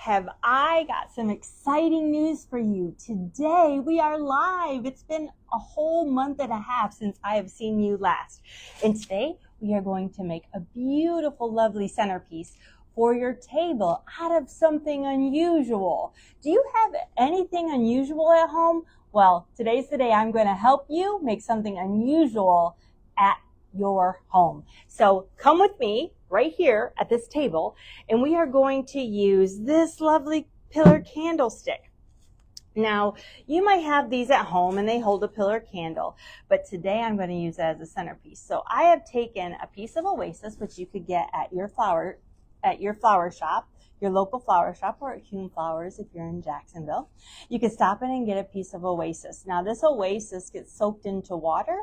have I got some exciting news for you. Today we are live. It's been a whole month and a half since I have seen you last. And today we are going to make a beautiful, lovely centerpiece for your table out of something unusual. Do you have anything unusual at home? Well, today's the day I'm going to help you make something unusual at your home. So come with me right here at this table, and we are going to use this lovely pillar candlestick. Now, you might have these at home and they hold a pillar candle, but today I'm going to use it as a centerpiece. So I have taken a piece of Oasis, which you could get at your flower shop, your local flower shop, or at Hume Flowers if you're in Jacksonville. You can stop in and get a piece of Oasis. Now this Oasis gets soaked into water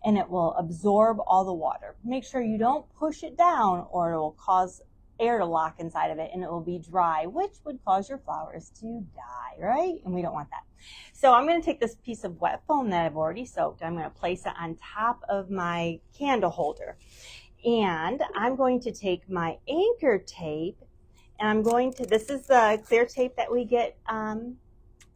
and it will absorb all the water. Make sure you don't push it down or it will cause air to lock inside of it and it will be dry, which would cause your flowers to die, right? And we don't want that. So I'm going to take this piece of wet foam that I've already soaked. I'm going to place it on top of my candle holder. And I'm going to take my anchor tape and I'm going to, this is the clear tape that we get from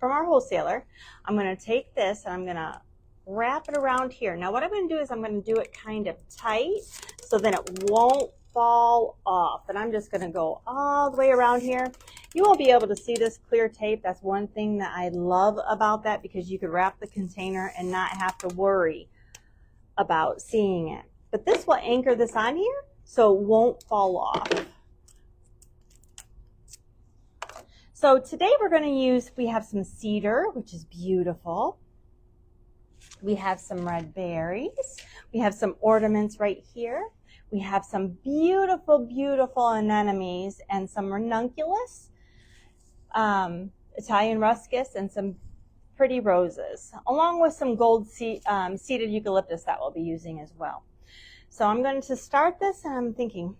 our wholesaler. I'm going to take this and I'm going to wrap it around here. Now what I'm going to do is I'm going to do it kind of tight so then it won't fall off. And I'm just going to go all the way around here. You won't be able to see this clear tape. That's one thing that I love about that, because you could wrap the container and not have to worry about seeing it. But this will anchor this on here so it won't fall off. So today we're going to use, we have some cedar, which is beautiful. We have some red berries. We have some ornaments right here. We have some beautiful, beautiful anemones and some ranunculus, Italian ruscus, and some pretty roses, along with some gold seeded eucalyptus that we'll be using as well. So I'm going to start this and I'm thinking,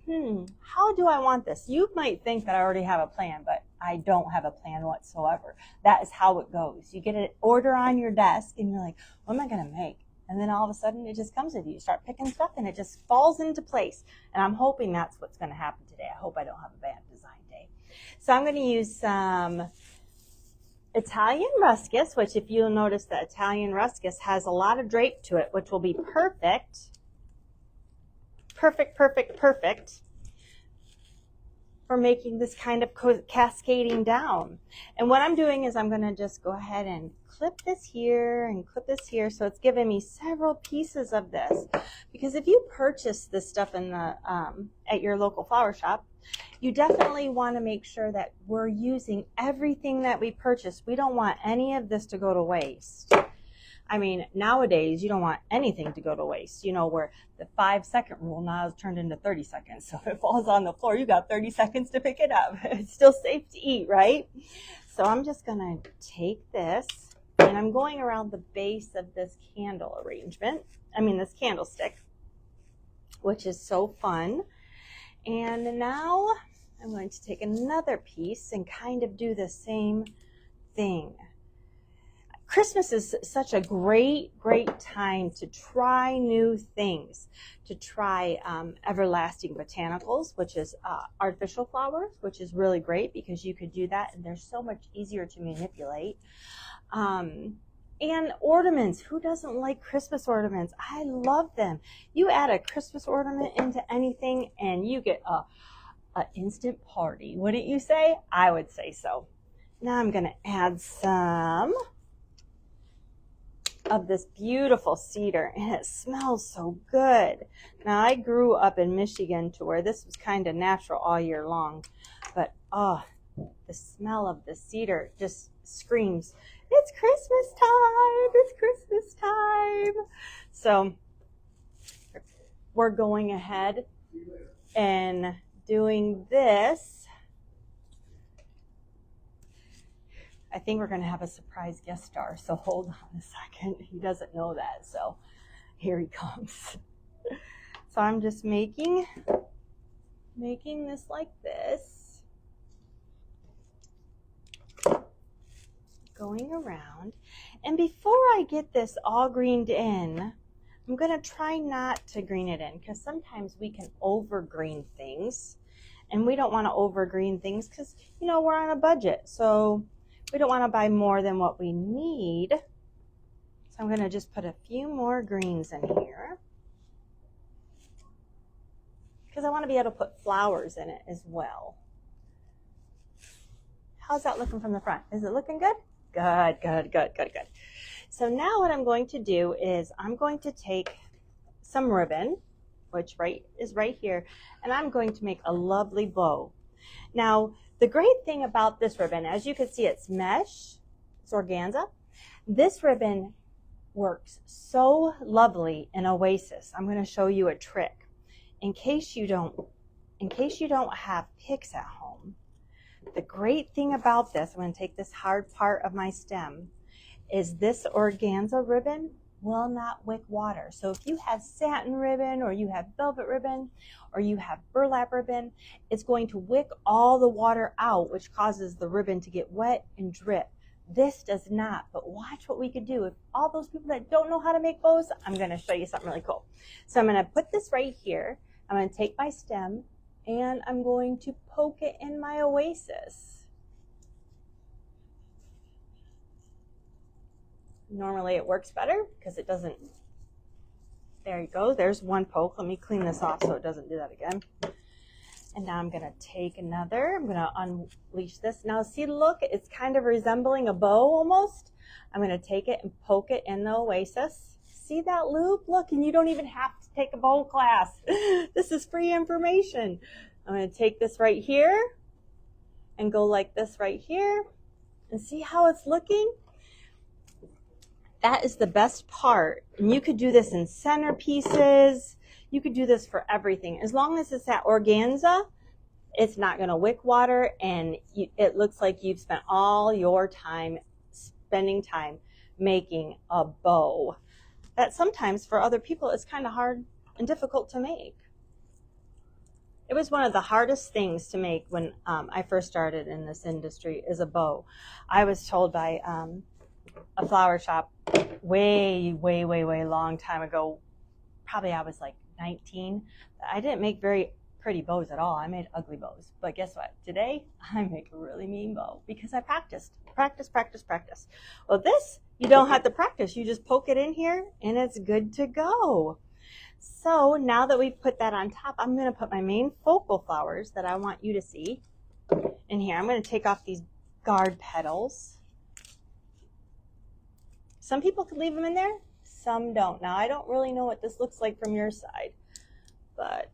how do I want this? You might think that I already have a plan, but I don't have a plan whatsoever. That is how it goes. You get an order on your desk and you're like, what am I going to make? And then all of a sudden it just comes with you. You start picking stuff and it just falls into place. And I'm hoping that's what's going to happen today. I hope I don't have a bad design day. So I'm going to use some Italian ruscus, which if you'll notice, the Italian ruscus has a lot of drape to it, which will be perfect for making this kind of cascading down. And what I'm doing is I'm going to just go ahead and clip this here and clip this here, so it's giving me several pieces of this. Because if you purchase this stuff in the at your local flower shop, you definitely want to make sure that we're using everything that we purchase. We don't want any of this to go to waste. I mean, nowadays, you don't want anything to go to waste. You know, where the 5-second rule now is turned into 30 seconds. So if it falls on the floor, you got 30 seconds to pick it up. It's still safe to eat, right? So I'm just going to take this, and I'm going around the base of this candle arrangement. I mean, this candlestick, which is so fun. And now I'm going to take another piece and kind of do the same thing. Christmas is such a great time to try new things, to try everlasting botanicals, which is artificial flowers, which is really great because you could do that and they're so much easier to manipulate. And ornaments. Who doesn't like Christmas ornaments? I love them. You add a Christmas ornament into anything and you get a instant party. Wouldn't you say? I would say so. Now I'm going to add some of this beautiful cedar, and it smells so good. Now I grew up in Michigan to where this was kind of natural all year long, but the smell of the cedar just screams, it's Christmas time, it's Christmas time. So we're going ahead and doing this. I think we're going to have a surprise guest star, so hold on a second. He doesn't know that, so here he comes. So I'm just making this like this, going around. And before I get this all greened in, I'm going to try not to green it in, because sometimes we can over green things And we don't want to overgreen things because, you know, we're on a budget. So we don't want to buy more than what we need. So I'm going to just put a few more greens in here because I want to be able to put flowers in it as well. How's that looking from the front? Is it looking good? Good, good, good, good, good. So now what I'm going to do is I'm going to take some ribbon, which is right here, and I'm going to make a lovely bow. Now, the great thing about this ribbon, as you can see, it's mesh, it's organza. This ribbon works so lovely in Oasis. I'm going to show you a trick. In case you don't have picks at home, the great thing about this, I'm going to take this hard part of my stem, is this organza ribbon will not wick water. So if you have satin ribbon or you have velvet ribbon or you have burlap ribbon, it's going to wick all the water out, which causes the ribbon to get wet and drip. This does not, but watch what we could do. If all those people that don't know how to make bows, I'm going to show you something really cool. So I'm going to put this right here. I'm going to take my stem and I'm going to poke it in my Oasis. Normally it works better because it doesn't. There you go. There's one poke. Let me clean this off so it doesn't do that again. And now I'm going to take another. I'm going to unleash this. Now see, look, it's kind of resembling a bow almost. I'm going to take it and poke it in the Oasis. See that loop? Look, and you don't even have to take a bow class. This is free information. I'm going to take this right here and go like this right here. And see how it's looking? That is the best part. And you could do this in centerpieces. You could do this for everything. As long as it's that organza, it's not going to wick water, and it looks like you've spent all your time spending time making a bow. That sometimes for other people is kind of hard and difficult to make. It was one of the hardest things to make when I first started in this industry, is a bow. I was told by a flower shop way long time ago, probably I was like 19, I didn't make very pretty bows at all. I made ugly bows. But guess what? Today I make a really mean bow because I practiced. Well, this you don't have to practice. You just poke it in here and it's good to go. So now that we've put that on top, I'm going to put my main focal flowers that I want you to see in here. I'm going to take off these guard petals. Some people can leave them in there, some don't. Now, I don't really know what this looks like from your side, but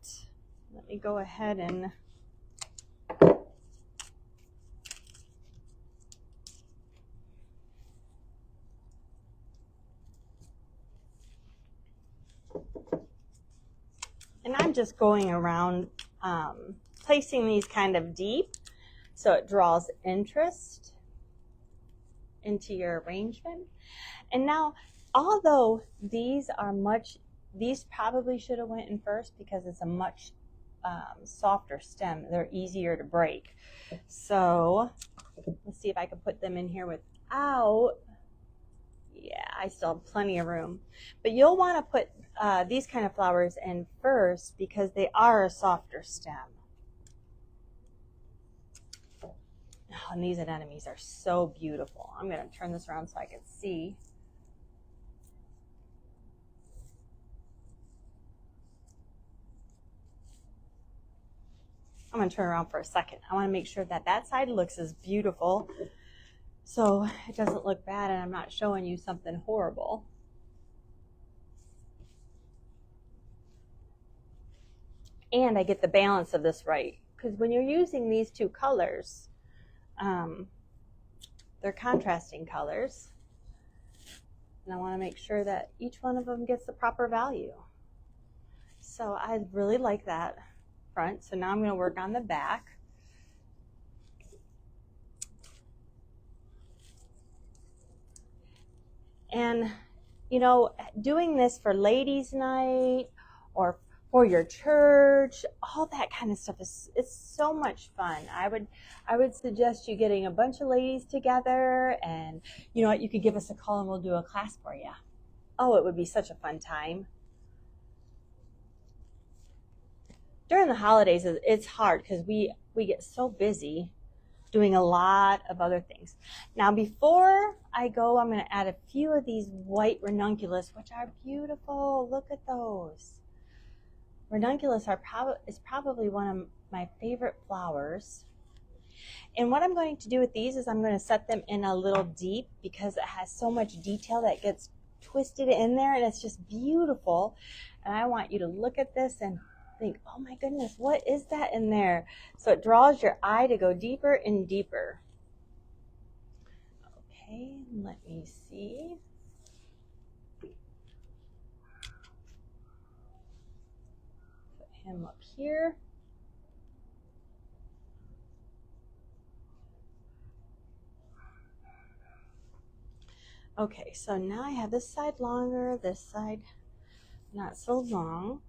let me go ahead and I'm just going around placing these kind of deep so it draws interest into your arrangement. And now, although these probably should have went in first because it's a much softer stem. They're easier to break. So let's see if I can put them in here without. Yeah, I still have plenty of room. But you'll want to put these kind of flowers in first because they are a softer stem. Oh, and these anemones are so beautiful. I'm going to turn this around so I can see. I'm going to turn around for a second. I want to make sure that that side looks as beautiful so it doesn't look bad and I'm not showing you something horrible. And I get the balance of this right, because when you're using these two colors, they're contrasting colors, and I want to make sure that each one of them gets the proper value. So I really like that front. So now I'm going to work on the back. And you know, doing this for ladies' night or for your church, all that kind of stuff it's so much fun. I would suggest you getting a bunch of ladies together, and you know what, you could give us a call and we'll do a class for you. Oh, it would be such a fun time. during the holidays, it's hard because we get so busy doing a lot of other things. Now, before I go, I'm going to add a few of these white ranunculus, which are beautiful. Look at those. Ranunculus is probably one of my favorite flowers. And what I'm going to do with these is I'm going to set them in a little deep because it has so much detail that gets twisted in there, and it's just beautiful. And I want you to look at this and think, oh my goodness, what is that in there? So it draws your eye to go deeper and deeper. Okay, let me see. Put him up here. Okay, so now I have this side longer, this side not so long.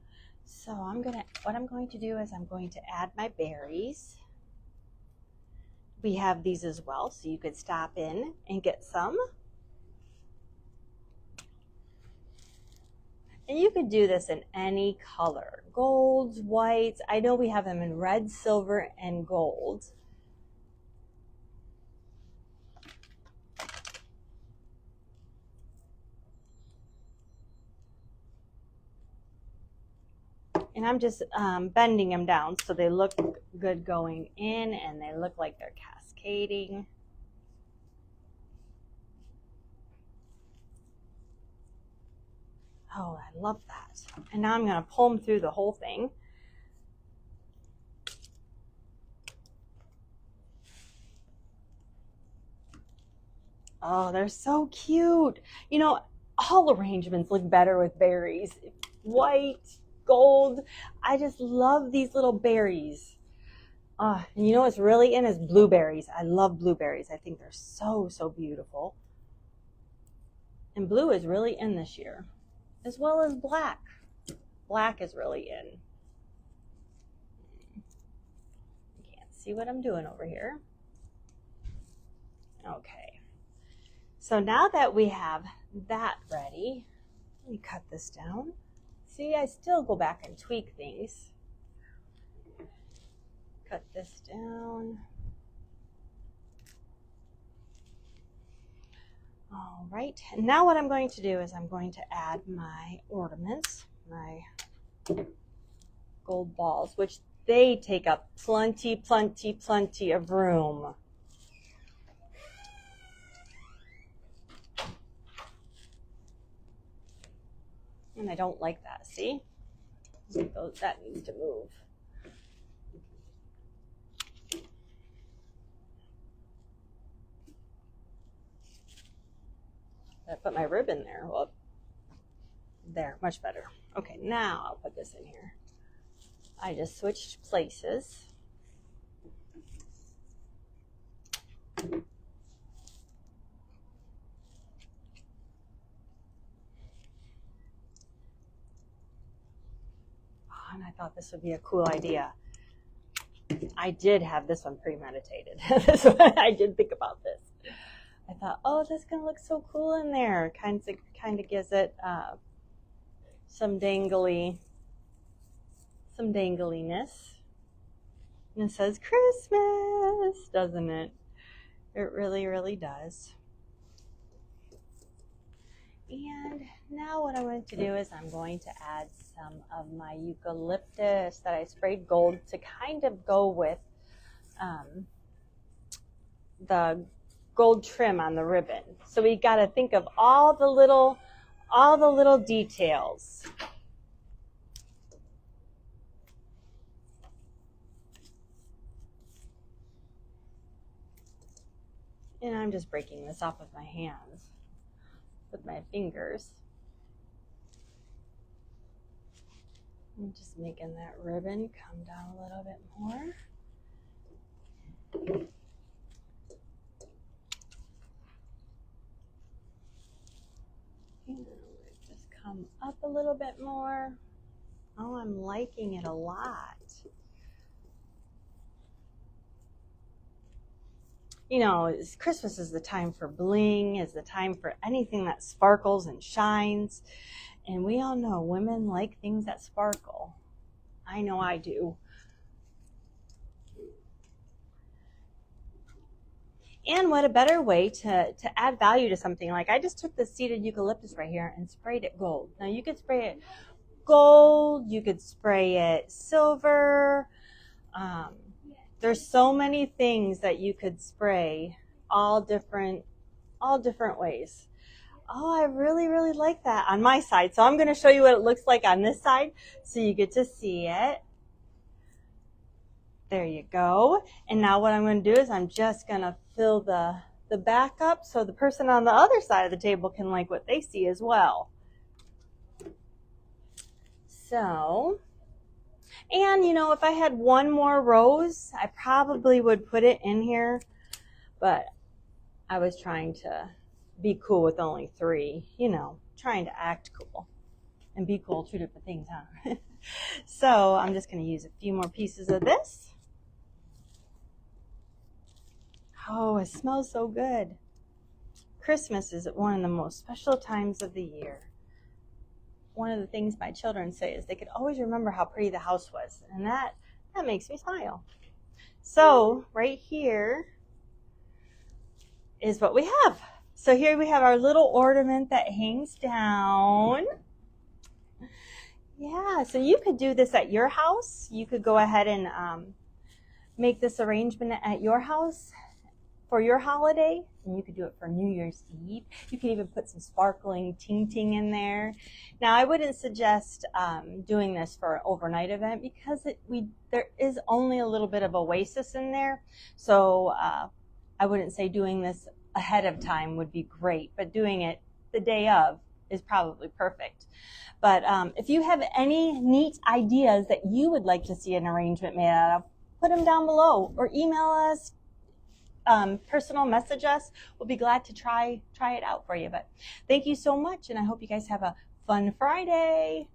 So what I'm going to do is I'm going to add my berries. We have these as well, so you could stop in and get some. And you could do this in any color, golds, whites. I know we have them in red, silver, and gold. And I'm just bending them down so they look good going in and they look like they're cascading. Oh, I love that. And now I'm going to pull them through the whole thing. Oh, they're so cute. You know, all arrangements look better with berries. White, gold. I just love these little berries. And you know what's really in is blueberries. I love blueberries. I think they're so, so beautiful. And blue is really in this year, as well as black. Black is really in. You can't see what I'm doing over here. Okay. So now that we have that ready, let me cut this down. See, I still go back and tweak things. Cut this down. All right, and now what I'm going to do is I'm going to add my ornaments, my gold balls, which they take up plenty, plenty, plenty of room. And I don't like that, see? That needs to move. I put my ribbon there. Well, there, much better. Okay, now I'll put this in here. I just switched places. And I thought this would be a cool idea. I did have this one premeditated. This one, I did think about this. I thought, oh, that's gonna look so cool in there. Kind of gives it some dangliness. And it says Christmas, doesn't it? It really, really does. And now what I'm going to do is I'm going to add some of my eucalyptus that I sprayed gold to kind of go with the gold trim on the ribbon. So we got to think of all the little details. And I'm just breaking this off with my hands, with my fingers. I'm just making that ribbon come down a little bit more. And just come up a little bit more. Oh, I'm liking it a lot. You know, Christmas is the time for bling, is the time for anything that sparkles and shines. And we all know women like things that sparkle. I know I do. And what a better way to add value to something. Like I just took the seeded eucalyptus right here and sprayed it gold. Now you could spray it gold, you could spray it silver. There's so many things that you could spray, all different ways. Oh, I really, really like that on my side. So I'm going to show you what it looks like on this side so you get to see it. There you go. And now what I'm going to do is I'm just going to fill the back up so the person on the other side of the table can like what they see as well. So, and you know, if I had one more rose, I probably would put it in here, but I was trying to be cool with only 3, you know, trying to act cool. And be cool, 2 different things, huh? So I'm just going to use a few more pieces of this. Oh, it smells so good. Christmas is one of the most special times of the year. One of the things my children say is they could always remember how pretty the house was, and that makes me smile. So right here is what we have. So here we have our little ornament that hangs down. Yeah, so you could do this at your house. You could go ahead and make this arrangement at your house for your holiday, and you could do it for New Year's Eve. You can even put some sparkling tinting in there. Now, I wouldn't suggest doing this for an overnight event because there is only a little bit of oasis in there. So I wouldn't say doing this ahead of time would be great, but doing it the day of is probably perfect. But if you have any neat ideas that you would like to see an arrangement made out of, put them down below or email us. Personal message us. We'll be glad to try it out for you. But thank you so much, and I hope you guys have a fun Friday.